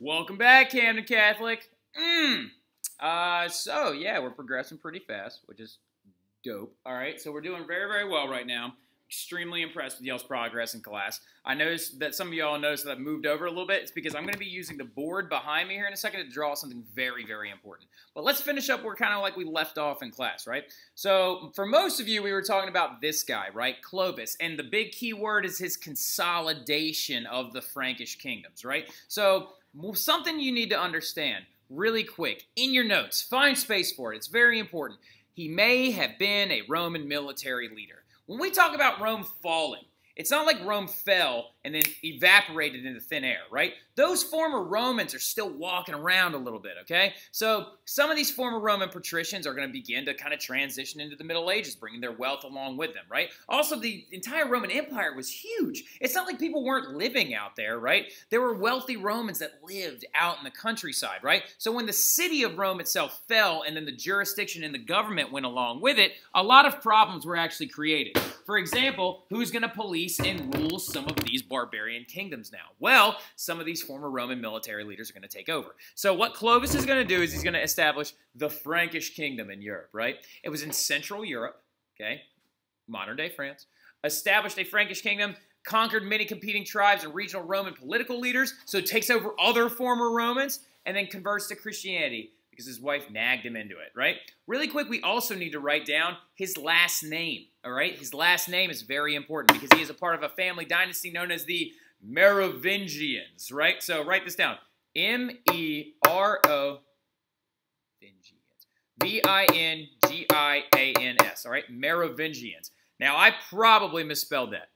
Welcome back, Camden Catholic. So yeah, we're progressing pretty fast, which is dope. All right, so we're doing very, very well right now. Extremely impressed with y'all's progress in class. I noticed that some of y'all noticed that I've moved over a little bit. It's because I'm going to be using the board behind me here in a second to draw something very, very important. But let's finish up where kind of like we left off in class, right? So for most of you, we were talking about this guy, right? Clovis. And the big key word is his consolidation of the Frankish kingdoms, right? So something you need to understand really quick in your notes. Find space for it. It's very important. He may have been a Roman military leader. When we talk about Rome falling, it's not like Rome fell and then evaporated into thin air, right? Those former Romans are still walking around a little bit, okay? So some of these former Roman patricians are going to begin to kind of transition into the Middle Ages, bringing their wealth along with them, right? Also, the entire Roman Empire was huge. It's not like people weren't living out there, right? There were wealthy Romans that lived out in the countryside, right? So when the city of Rome itself fell and then the jurisdiction and the government went along with it, a lot of problems were actually created. For example, who's going to police and rule some of these barbarian kingdoms now? Well, some of these former Roman military leaders are going to take over. So what Clovis is going to do is he's going to establish the Frankish kingdom in Europe, right? It was in Central Europe, okay, modern-day France, established a Frankish kingdom, conquered many competing tribes and regional Roman political leaders, so it takes over other former Romans, and then converts to Christianity because his wife nagged him into it, right? Really quick, we also need to write down his last name, all right? His last name is very important because he is a part of a family dynasty known as the Merovingians, right? So write this down. M-E-R-O V-I-N-G-I-A-N-S, all right? Merovingians. Now, I probably misspelled that.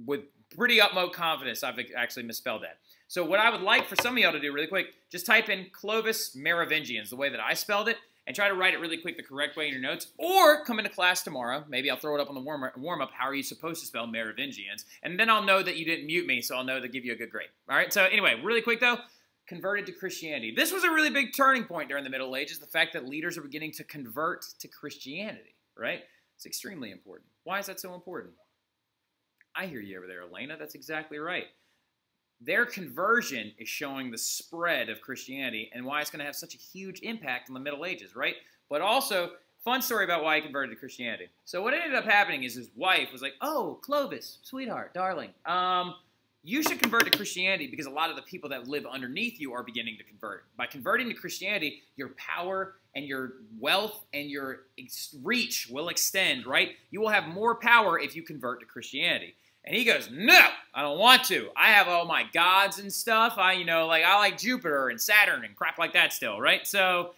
With pretty utmost confidence, I've actually misspelled that. So what I would like for some of y'all to do really quick, just type in Clovis Merovingians, the way that I spelled it, and try to write it really quick the correct way in your notes, or come into class tomorrow. Maybe I'll throw it up on the warm-up. How are you supposed to spell Merovingians? And then I'll know that you didn't mute me, so I'll know to give you a good grade. All right, so anyway, really quick though, converted to Christianity. This was a really big turning point during the Middle Ages, the fact that leaders are beginning to convert to Christianity, right? It's extremely important. Why is that so important? I hear you over there, Elena. That's exactly right. Their conversion is showing the spread of Christianity and why it's going to have such a huge impact on the Middle Ages, right? But also, fun story about why he converted to Christianity. So what ended up happening is his wife was like, oh, Clovis, sweetheart, darling, you should convert to Christianity because a lot of the people that live underneath you are beginning to convert. By converting to Christianity, your power and your wealth and your reach will extend, right? You will have more power if you convert to Christianity. And he goes, no, I don't want to. I have all my gods and stuff. I like Jupiter and Saturn and crap like that still, right? So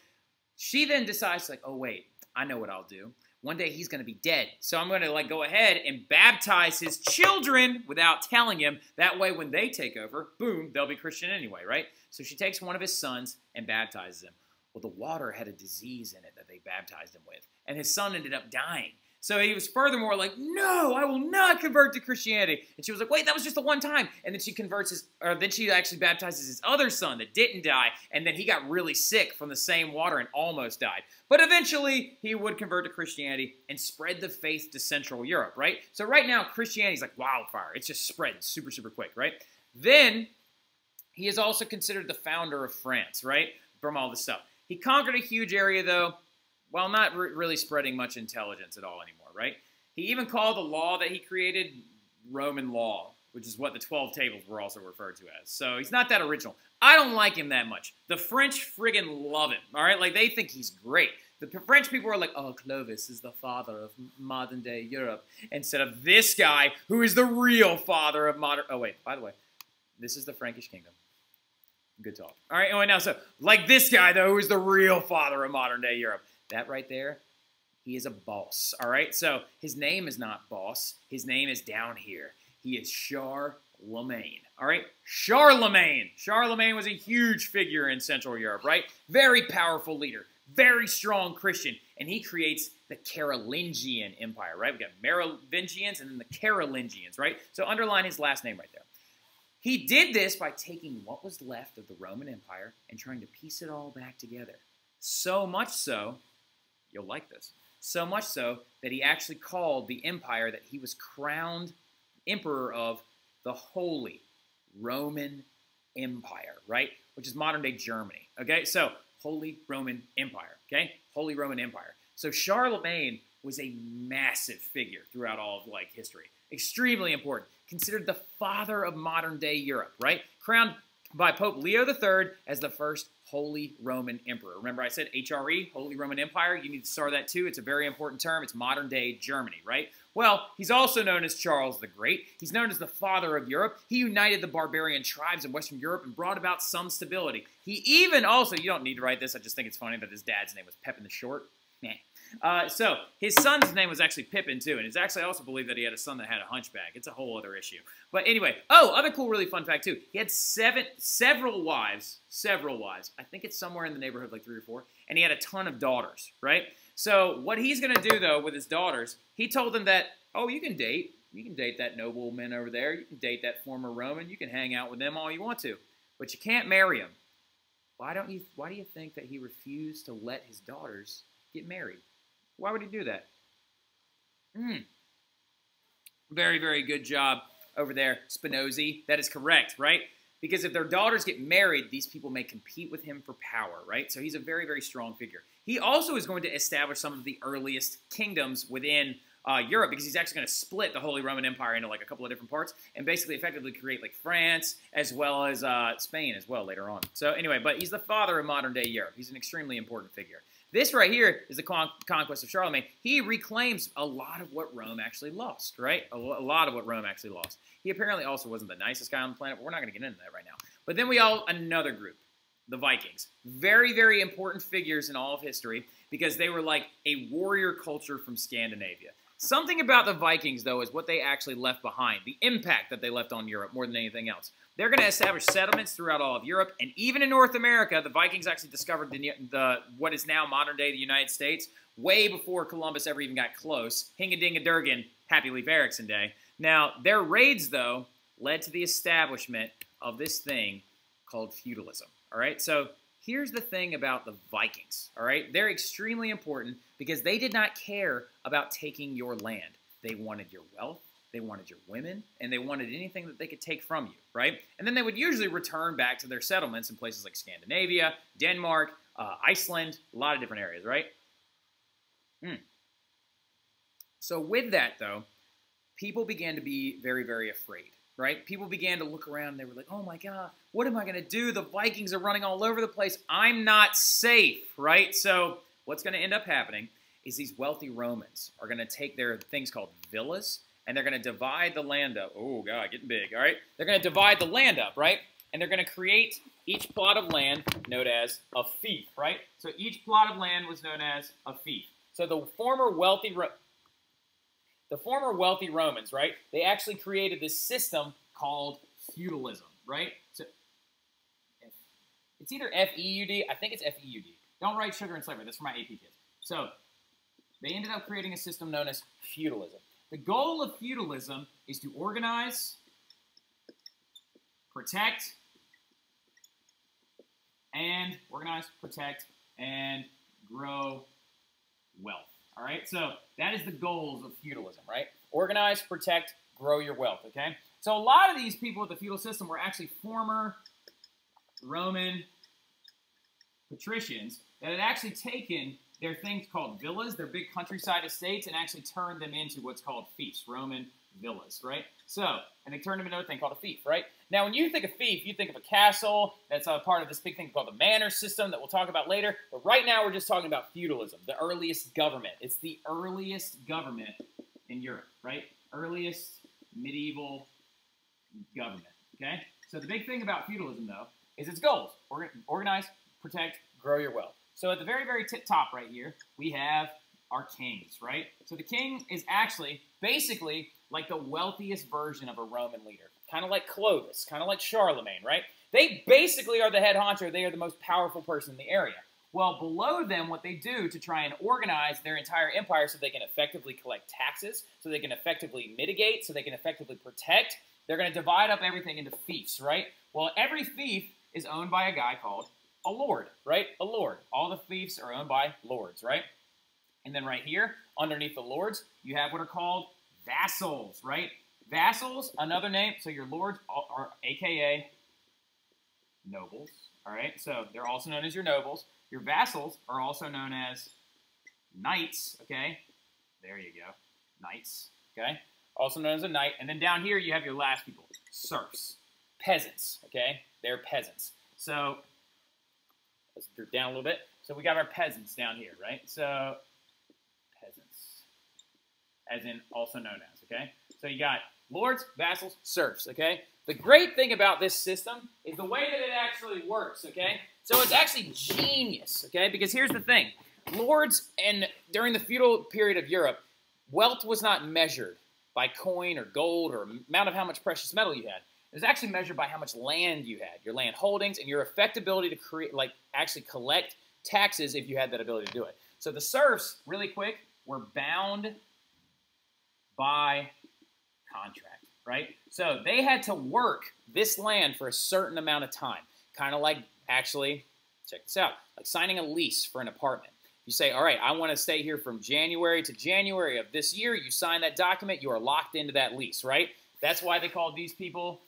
she then decides, like, oh, wait, I know what I'll do. One day he's going to be dead. So I'm going to, go ahead and baptize his children without telling him. That way when they take over, boom, they'll be Christian anyway, right? So she takes one of his sons and baptizes him. Well, the water had a disease in it that they baptized him with. And his son ended up dying. So he was furthermore like, no, I will not convert to Christianity. And she was like, wait, that was just the one time. And then then she actually baptizes his other son that didn't die. And then he got really sick from the same water and almost died. But eventually he would convert to Christianity and spread the faith to Central Europe, right? So right now Christianity is like wildfire. It's just spreading super, super quick, right? Then he is also considered the founder of France, right? From all this stuff. He conquered a huge area though, while not really spreading much intelligence at all anymore, right? He even called the law that he created Roman law, which is what the 12 tables were also referred to as. So he's not that original. I don't like him that much. The French friggin' love him, all right? Like, they think he's great. The French people are like, oh, Clovis is the father of modern-day Europe, instead of this guy who is the real father of modern... Oh, wait, by the way, this is the Frankish kingdom. Good talk. All right, anyway, now, so, like this guy, though, who is the real father of modern-day Europe. That right there, he is a boss, all right? So his name is not Boss. His name is down here. He is Charlemagne, all right? Charlemagne. Charlemagne was a huge figure in Central Europe, right? Very powerful leader, very strong Christian, and he creates the Carolingian Empire, right? We got Merovingians and then the Carolingians, right? So underline his last name right there. He did this by taking what was left of the Roman Empire and trying to piece it all back together. So much so, you'll like this, so much so that he actually called the empire that he was crowned emperor of the Holy Roman Empire, right? Which is modern-day Germany, okay? So, Holy Roman Empire, okay? Holy Roman Empire. So, Charlemagne was a massive figure throughout all of, like, history. Extremely important. Considered the father of modern-day Europe, right? Crowned by Pope Leo III as the first Holy Roman Emperor. Remember I said HRE, Holy Roman Empire? You need to start that too. It's a very important term. It's modern-day Germany, right? Well, he's also known as Charles the Great. He's known as the father of Europe. He united the barbarian tribes in Western Europe and brought about some stability. He even also, you don't need to write this, I just think it's funny that his dad's name was Pepin the Short. So his son's name was actually Pippin too, and it's actually also believed that he had a son that had a hunchback. It's a whole other issue. But anyway, other cool, really fun fact too. He had several wives. I think it's somewhere in the neighborhood of like 3 or 4, and he had a ton of daughters, right? So what he's going to do though with his daughters, he told them that, oh, you can date that nobleman over there, you can date that former Roman, you can hang out with them all you want to, but you can't marry him. Why do you think that he refused to let his daughters get married? Why would he do that? Very, very good job over there, Spinozzi. That is correct, right? Because if their daughters get married, these people may compete with him for power, right? So he's a very, very strong figure. He also is going to establish some of the earliest kingdoms within Europe, because he's actually going to split the Holy Roman Empire into like a couple of different parts and basically effectively create like France as well as Spain as well later on. So anyway, but he's the father of modern-day Europe. He's an extremely important figure. This right here is the conquest of Charlemagne. He reclaims a lot of what Rome actually lost, right? A lot of what Rome actually lost. He apparently also wasn't the nicest guy on the planet, but we're not going to get into that right now. But then another group, the Vikings. Very, very important figures in all of history because they were like a warrior culture from Scandinavia. Something about the Vikings, though, is what they actually left behind, the impact that they left on Europe more than anything else. They're going to establish settlements throughout all of Europe, and even in North America, the Vikings actually discovered what is now modern-day the United States way before Columbus ever even got close. Hinga-dinga-durgan, Happy Leif Erikson Day. Now, their raids, though, led to the establishment of this thing called feudalism, all right? So here's the thing about the Vikings, all right? They're extremely important because they did not care about taking your land. They wanted your wealth. They wanted your women, and they wanted anything that they could take from you, right? And then they would usually return back to their settlements in places like Scandinavia, Denmark, Iceland, a lot of different areas, right? So with that, though, people began to be very, very afraid, right? People began to look around, and they were like, oh my God, what am I going to do? The Vikings are running all over the place. I'm not safe, right? So what's going to end up happening is these wealthy Romans are going to take their things called villas, and they're going to divide the land up. Oh, God, getting big, all right? They're going to divide the land up, right? And they're going to create each plot of land known as a fief, right? So each plot of land was known as a fief. So the former wealthy Romans, right, they actually created this system called feudalism, right? So it's either F-E-U-D. I think it's F-E-U-D. Don't write sugar and slavery. That's for my AP kids. So they ended up creating a system known as feudalism. The goal of feudalism is to organize, protect, and grow wealth. All right? So that is the goals of feudalism, right? Organize, protect, grow your wealth, okay? So a lot of these people with the feudal system were actually former Roman patricians that had actually taken their things called villas, their big countryside estates, and actually turned them into what's called fiefs, Roman villas, right? So, and they turned them into another thing called a fief, right? Now, when you think of fief, you think of a castle that's a part of this big thing called the manor system that we'll talk about later. But right now, we're just talking about feudalism, the earliest government. It's the earliest government in Europe, right? Earliest medieval government, okay? So the big thing about feudalism, though, is its goals. Organize, protect, grow your wealth. So at the very, very tip top right here, we have our kings, right? So the king is actually basically like the wealthiest version of a Roman leader. Kind of like Clovis, kind of like Charlemagne, right? They basically are the head honcho. They are the most powerful person in the area. Well, below them, what they do to try and organize their entire empire so they can effectively collect taxes, so they can effectively mitigate, so they can effectively protect, they're going to divide up everything into fiefs, right? Well, every fief is owned by a guy called a lord, right? A lord. All the fiefs are owned by lords, right? And then right here, underneath the lords, you have what are called vassals, right? Vassals, another name, so your lords are AKA nobles. All right, so they're also known as your nobles. Your vassals are also known as knights. Okay, there you go, knights. Okay, also known as a knight. And then down here you have your last people, serfs, peasants. Okay, they're peasants. So let's droop down a little bit. So we got our peasants down here, right? So peasants, as in also known as. Okay, so you got lords, vassals, serfs. Okay. The great thing about this system is the way that it actually works, okay? So it's actually genius, okay? Because here's the thing. Lords, and during the feudal period of Europe, wealth was not measured by coin or gold or amount of how much precious metal you had. It was actually measured by how much land you had, your land holdings, and your effectability to create, like, actually collect taxes if you had that ability to do it. So the serfs, really quick, were bound by contract. Right? So they had to work this land for a certain amount of time. Kind of like, actually, check this out, like signing a lease for an apartment. You say, all right, I want to stay here from January to January of this year. You sign that document. You are locked into that lease, right? That's why they called these people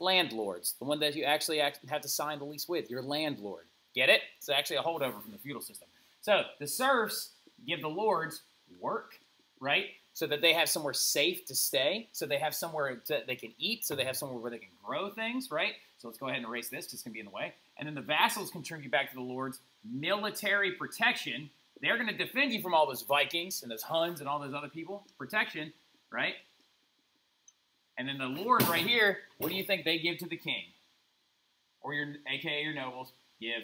landlords, the one that you actually have to sign the lease with, your landlord. Get it? It's actually a holdover from the feudal system. So the serfs give the lords work, right? So that they have somewhere safe to stay, so they have somewhere they can eat, so they have somewhere where they can grow things, right? So let's go ahead and erase this, just going to be in the way. And then the vassals contribute back to the lords military protection. They're going to defend you from all those Vikings and those Huns and all those other people. Protection, right? And then the lords right here, what do you think they give to the king? Or your, aka your nobles, give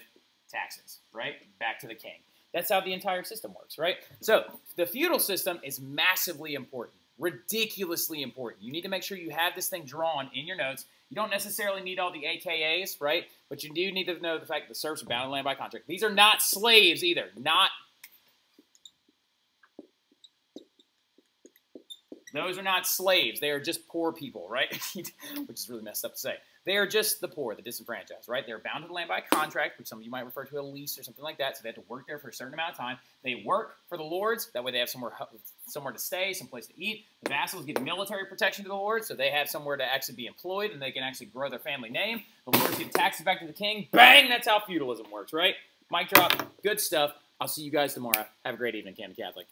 taxes, right? Back to the king. That's how the entire system works, right? So the feudal system is massively important, ridiculously important. You need to make sure you have this thing drawn in your notes. You don't necessarily need all the AKAs, right? But you do need to know the fact that the serfs are bound to land by contract. These are not slaves either. Those are not slaves. They are just poor people, right? Which is really messed up to say. They are just the poor, the disenfranchised, right? They're bound to the land by contract, which some of you might refer to as a lease or something like that. So they have to work there for a certain amount of time. They work for the lords. That way they have somewhere to stay, some place to eat. The vassals give military protection to the lords, so they have somewhere to actually be employed and they can actually grow their family name. The lords give taxes back to the king. Bang! That's how feudalism works, right? Mic drop. Good stuff. I'll see you guys tomorrow. Have a great evening, Camden Catholic.